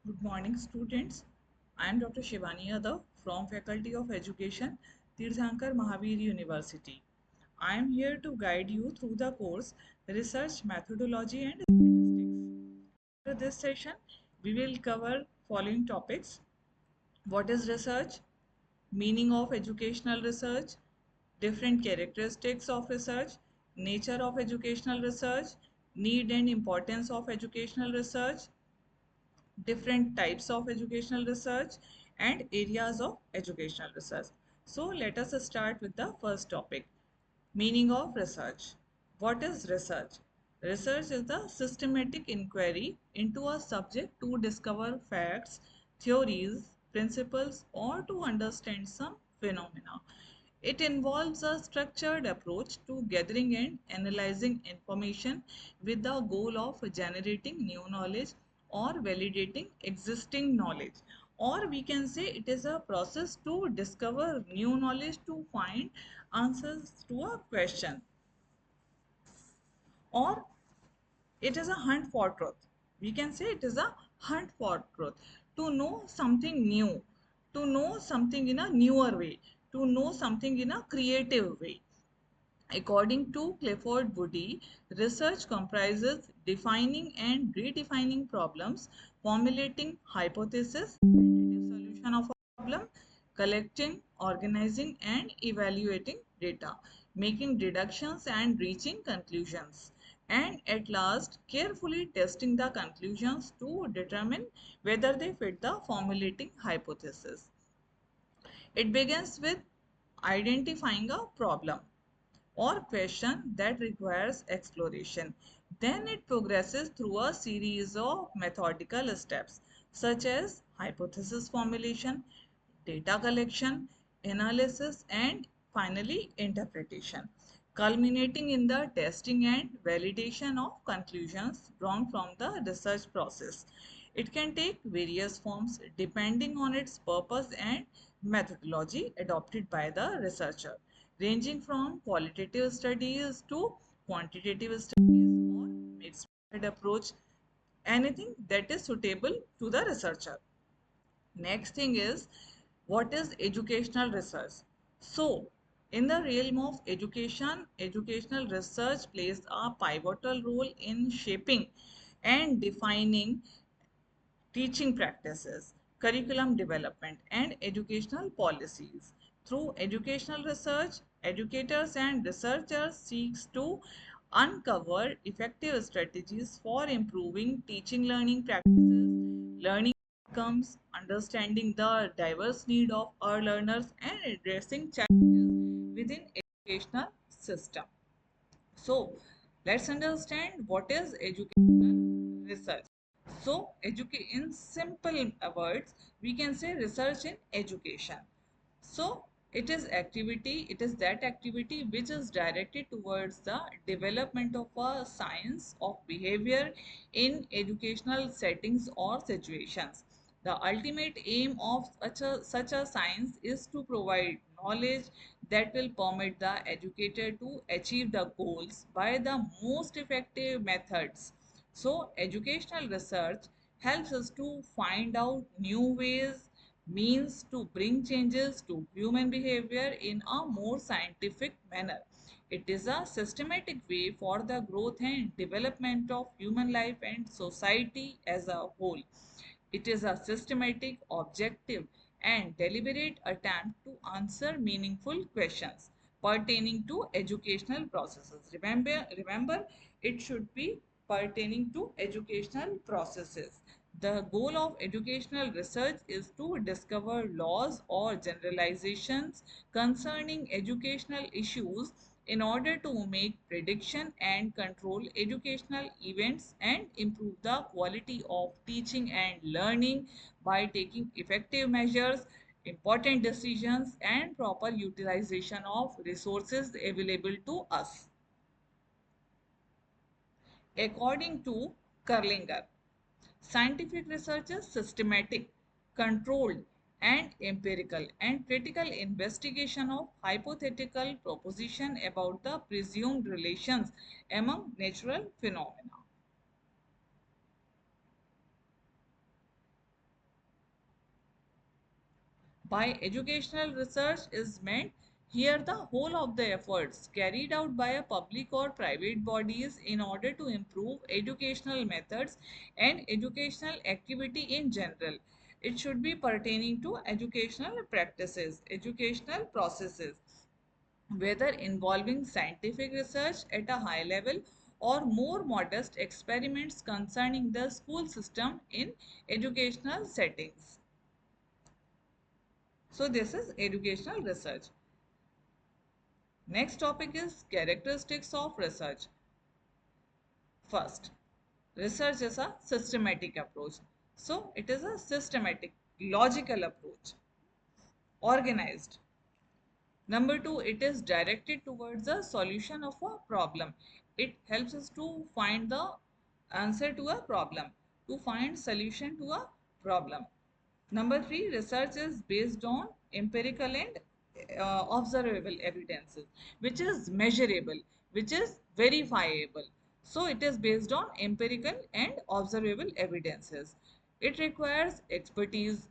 Good morning, students. I am Dr. Shivani Yadav from Faculty of Education, Tirthankar Mahavir University. I am here to guide you through the course Research Methodology and Statistics. For this session, we will cover following topics: what is research, meaning of educational research, different characteristics of research, nature of educational research, need and importance of educational research, different types of educational research, and areas of educational research. So let us start with the first topic, meaning of research. What is research? Research is the systematic inquiry into a subject to discover facts, theories, principles, or to understand some phenomena. It involves a structured approach to gathering and analyzing information with the goal of generating new knowledge or validating existing knowledge. Or we can say it is a process to discover new knowledge to find answers to a question. Or it is a hunt for truth. We can say it is a hunt for truth. To know something new, to know something in a newer way, to know something in a creative way. According to Clifford Woody, research comprises defining and redefining problems, formulating hypotheses, tentative solution of a problem, collecting, organizing, and evaluating data, making deductions and reaching conclusions, and at last carefully testing the conclusions to determine whether they fit the formulating hypothesis. It begins with identifying a problem or question that requires exploration. Then it progresses through a series of methodical steps such as hypothesis formulation, data collection, analysis, and finally interpretation, culminating in the testing and validation of conclusions drawn from the research process. It can take various forms depending on its purpose and methodology adopted by the researcher, ranging from qualitative studies to quantitative studies or mixed method approach, anything that is suitable to the researcher. Next thing is, what is educational research? So, in the realm of education, educational research plays a pivotal role in shaping and defining teaching practices, curriculum development, and educational policies. Through educational research, educators and researchers seeks to uncover effective strategies for improving teaching learning practices, learning outcomes, understanding the diverse need of our learners, and addressing challenges within educational system. So, let's understand what is educational research. So, in simple words, we can say research in education. So, it is that activity which is directed towards the development of a science of behavior in educational settings or situations. The ultimate aim of such a science is to provide knowledge that will permit the educator to achieve the goals by the most effective methods. So, educational research helps us to find out new ways, means to bring changes to human behavior in a more scientific manner. It is a systematic way for the growth and development of human life and society as a whole. It is a systematic, objective, and deliberate attempt to answer meaningful questions pertaining to educational processes. Remember, it should be pertaining to educational processes. The goal of educational research is to discover laws or generalizations concerning educational issues in order to make prediction and control educational events and improve the quality of teaching and learning by taking effective measures, important decisions, and proper utilization of resources available to us. According to Kurlinger, scientific research is systematic, controlled, and empirical, and critical investigation of hypothetical proposition about the presumed relations among natural phenomena. By educational research is meant here the whole of the efforts carried out by a public or private bodies in order to improve educational methods and educational activity in general. It should be pertaining to educational practices, educational processes, whether involving scientific research at a high level or more modest experiments concerning the school system in educational settings. So this is educational research. Next topic is characteristics of research. First, research is a systematic approach. So it is a systematic, logical approach, organized. Number two, it is directed towards the solution of a problem. It helps us to find the answer to a problem, to find solution to a problem. Number three, research is based on empirical and observable evidences, which is measurable, which is verifiable. So it is based on empirical and observable evidences. It requires expertise.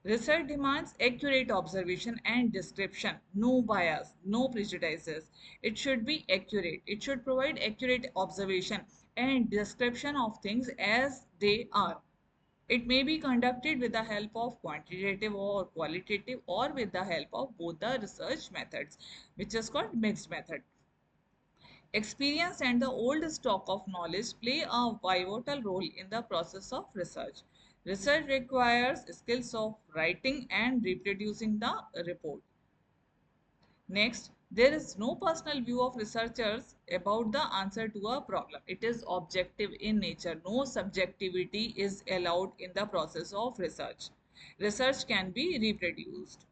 Research demands accurate observation and description, no bias, no prejudices. It should be accurate. It should provide accurate observation and description of things as they are. It may be conducted with the help of quantitative or qualitative or with the help of both the research methods, which is called mixed method. Experience and the old stock of knowledge play a pivotal role in the process of research. Research requires skills of writing and reproducing the report. Next, there is no personal view of researchers about the answer to a problem. It is objective in nature. No subjectivity is allowed in the process of research. Research can be reproduced.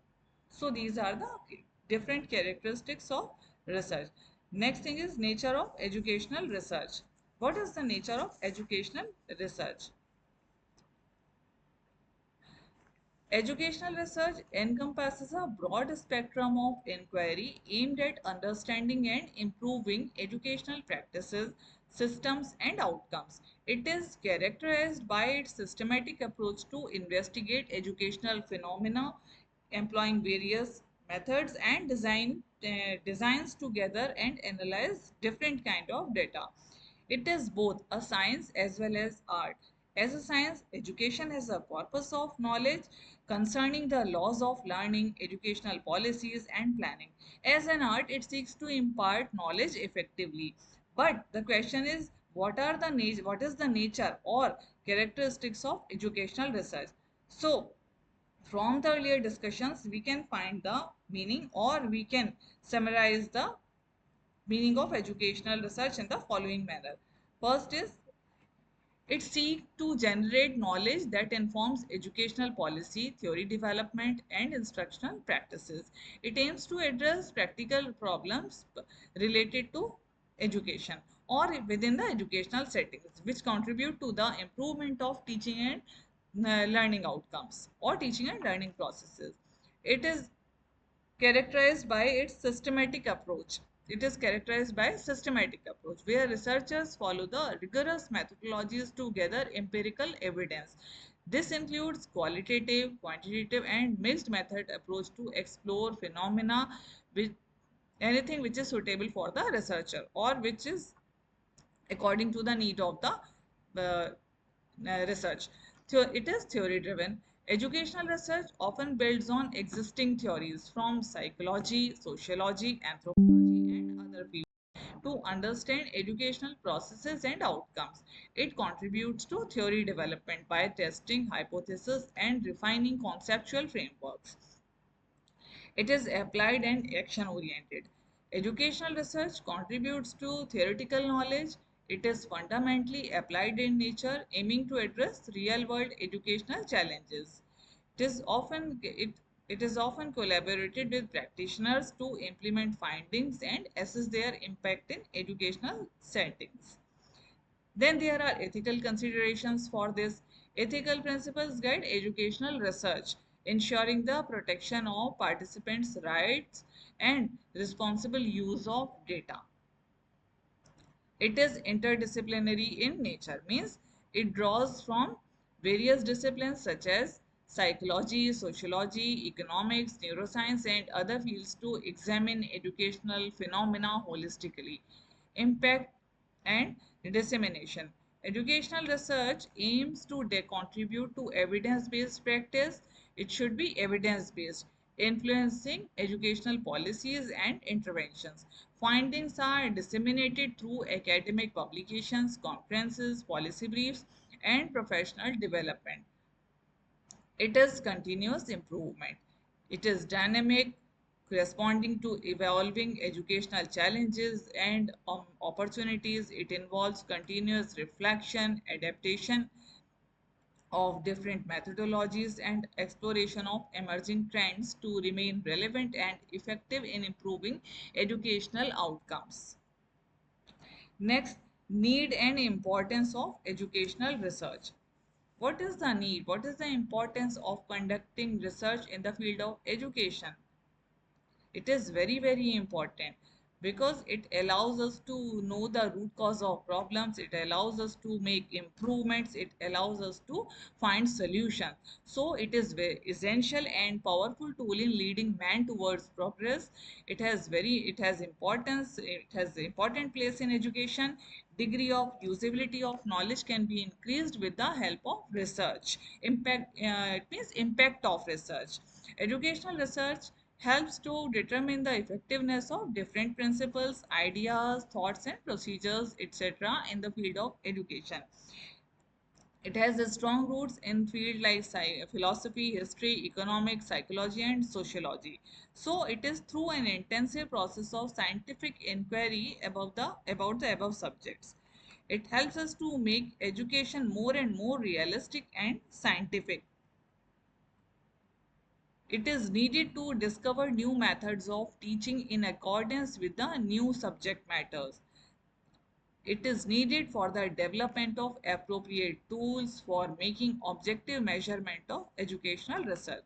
So these are the different characteristics of research. Next thing is nature of educational research. What is the nature of educational research? Educational research encompasses a broad spectrum of inquiry aimed at understanding and improving educational practices, systems, and outcomes. It is characterized by its systematic approach to investigate educational phenomena, employing various methods and designs to gather and analyze different kind of data. It is both a science as well as art. As a science, education has a corpus of knowledge concerning the laws of learning, educational policies, and planning. As an art, it seeks to impart knowledge effectively. But the question is, what is the nature or characteristics of educational research? So, from the earlier discussions, we can find the meaning or we can summarize the meaning of educational research in the following manner. First is it seeks to generate knowledge that informs educational policy, theory development, and instructional practices. It aims to address practical problems related to education or within the educational settings, which contribute to the improvement of teaching and learning outcomes or teaching and learning processes. It is characterized by its systematic approach. It is characterized by systematic approach where researchers follow the rigorous methodologies to gather empirical evidence. This includes qualitative, quantitative, and mixed method approach to explore phenomena with anything which is suitable for the researcher or which is according to the need of the research. It is theory driven. Educational research often builds on existing theories from psychology, sociology, anthropology, and other fields to understand educational processes and outcomes. It contributes to theory development by testing hypotheses and refining conceptual frameworks. It is applied and action oriented. Educational research contributes to theoretical knowledge. It is fundamentally applied in nature, aiming to address real world educational challenges. It is often it is often collaborated with practitioners to implement findings and assess their impact in educational settings. Then there are ethical considerations for this. Ethical principles guide educational research, ensuring the protection of participants' rights and responsible use of data. It is interdisciplinary in nature, means it draws from various disciplines such as psychology, sociology, economics, neuroscience, and other fields to examine educational phenomena holistically. Impact and dissemination. Educational research aims to contribute to evidence-based practice. It should be evidence-based, influencing educational policies and interventions. Findings are disseminated through academic publications, conferences, policy briefs, and professional development. It is continuous improvement. It is dynamic, responding to evolving educational challenges and opportunities. It involves continuous reflection, adaptation of different methodologies, and exploration of emerging trends to remain relevant and effective in improving educational outcomes. Next, need and importance of educational research. What is the need? What is the importance of conducting research in the field of education? It is very, very important because it allows us to know the root cause of problems. It allows us to make improvements. It allows us to find solutions. So it is very essential and powerful tool in leading man towards progress. It has importance. It has important place in education. Degree of usability of knowledge can be increased with the help of research. It means impact of research. Educational research helps to determine the effectiveness of different principles, ideas, thoughts, and procedures, etc. in the field of education. It has a strong roots in fields like philosophy, history, economics, psychology, and sociology. So it is through an intensive process of scientific inquiry about the above subjects. It helps us to make education more and more realistic and scientific. It is needed to discover new methods of teaching in accordance with the new subject matters. It is needed for the development of appropriate tools for making objective measurement of educational research.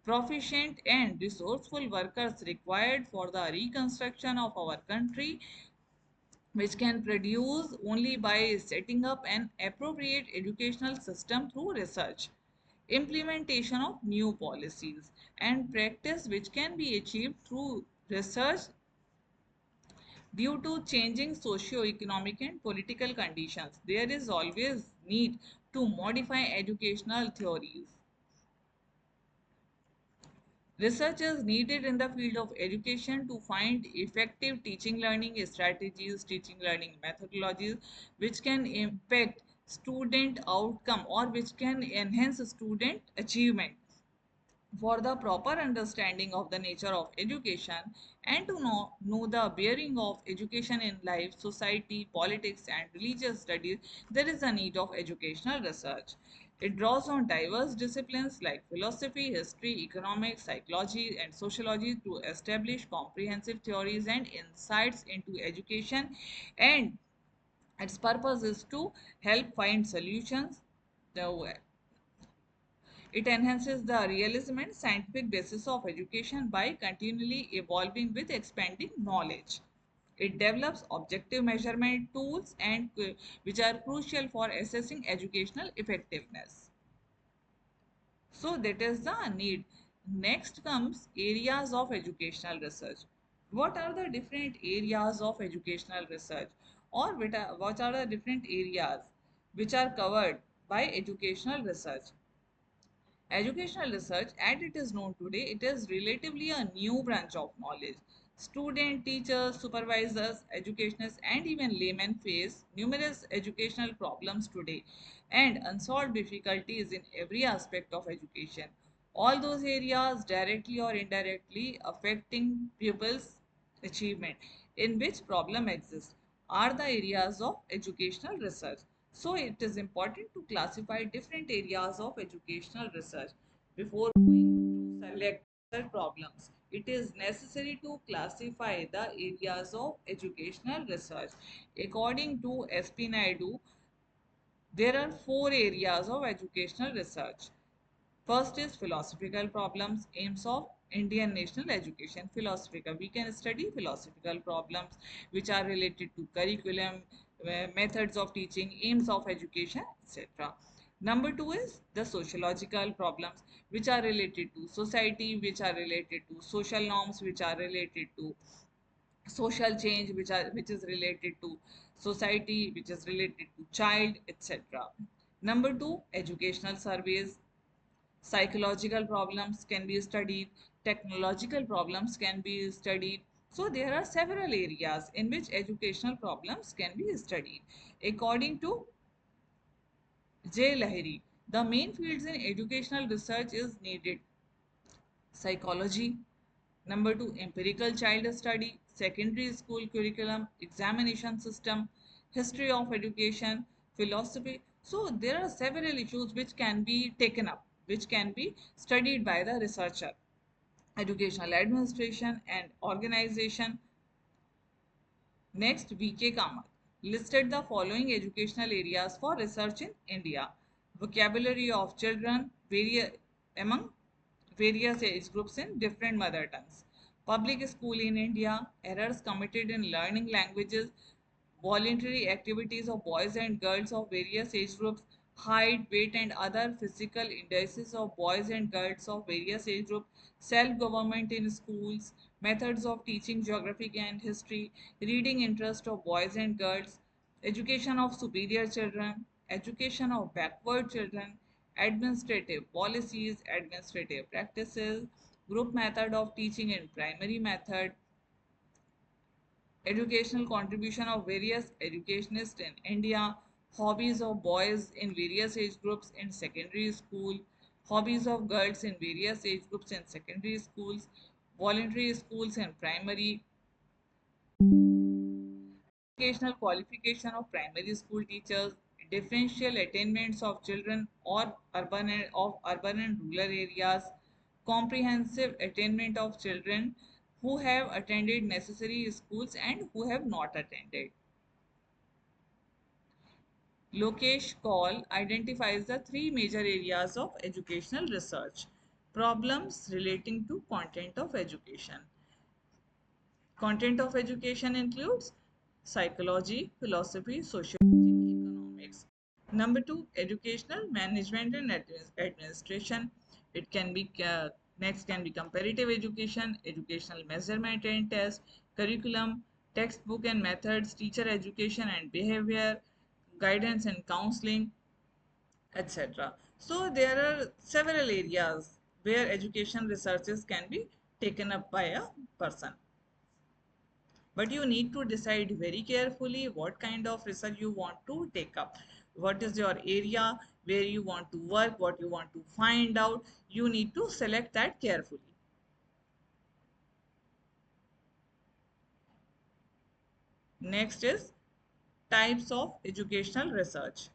Proficient and resourceful workers required for the reconstruction of our country, which can produce only by setting up an appropriate educational system through research, implementation of new policies, and practice, which can be achieved through research due to changing socio-economic and political conditions. There is always need to modify educational theories. Research is needed in the field of education to find effective teaching learning strategies, teaching learning methodologies, which can impact student outcome or which can enhance student achievement. For the proper understanding of the nature of education and to know the bearing of education in life, society, politics, and religious studies, there is a need of educational research. It draws on diverse disciplines like philosophy, history, economics, psychology, and sociology to establish comprehensive theories and insights into education, and its purpose is to help find solutions. The It enhances the realism and scientific basis of education by continually evolving with expanding knowledge. It develops objective measurement tools and which are crucial for assessing educational effectiveness. So that is the need. Next comes areas of educational research. What are the different areas of educational research, or what are the different areas which are covered by educational research? Educational research, as it is known today, it is relatively a new branch of knowledge. Students, teachers, supervisors, educationists, and even laymen face numerous educational problems today and unsolved difficulties in every aspect of education. All those areas, directly or indirectly affecting pupils' achievement, in which problem exists, are the areas of educational research. So it is important to classify different areas of educational research before going to select other problems. It is necessary to classify the areas of educational research. According to SP Naidu, there are four areas of educational research. First is philosophical problems, aims of Indian national education. Philosophical, we can study philosophical problems which are related to curriculum, methods of teaching, aims of education, etc. Number two is the sociological problems which are related to society, which are related to social norms, which are related to social change, which is related to society, which is related to child, etc. Number two, educational surveys. Psychological problems can be studied, technological problems can be studied. So there are several areas in which educational problems can be studied. According to J. Lahiri, the main fields in educational research is needed psychology, number two, empirical child study, secondary school curriculum, examination system, history of education, philosophy. So there are several issues which can be taken up, which can be studied by the researcher. Educational administration and organization. Next, V.K. Kamath listed the following educational areas for research in India. Vocabulary of children among various age groups in different mother tongues. Public school in India, errors committed in learning languages, voluntary activities of boys and girls of various age groups, height, weight, and other physical indices of boys and girls of various age groups, self-government in schools, methods of teaching geography and history, reading interest of boys and girls, education of superior children, education of backward children, administrative policies, administrative practices, group method of teaching in primary method, educational contribution of various educationists in India, hobbies of boys in various age groups in secondary school, hobbies of girls in various age groups in secondary schools, voluntary schools in primary, educational qualification of primary school teachers, differential attainments of children or urban and rural areas, comprehensive attainment of children who have attended necessary schools and who have not attended. Lokesh Kaul identifies the three major areas of educational research. Problems relating to content of education. Content of education includes psychology, philosophy, sociology, economics. Number two, educational management and administration. It can be next can be comparative education, educational measurement and test, curriculum, textbook and methods, teacher education and behavior, guidance and counseling, etc. So there are several areas where education researches can be taken up by a person. But you need to decide very carefully what kind of research you want to take up. What is your area where you want to work, what you want to find out. You need to select that carefully. Next is types of educational research.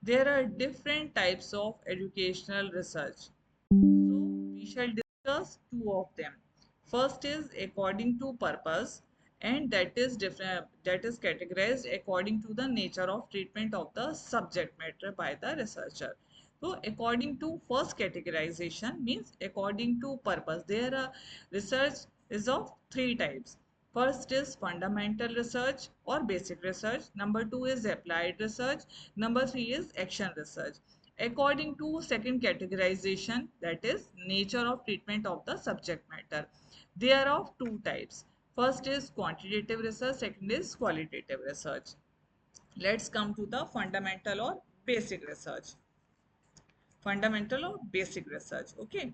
There are different types of educational research. So we shall discuss two of them. First is according to purpose, and that is different, that is categorized according to the nature of treatment of the subject matter by the researcher. So according to first categorization means according to purpose. There are research is of three types. First is fundamental research or basic research. Number two is applied research. Number three is action research. According to second categorization, that is nature of treatment of the subject matter, they are of two types. First is quantitative research, second is qualitative research. Let's come to the fundamental or basic research. Fundamental or basic research. Okay.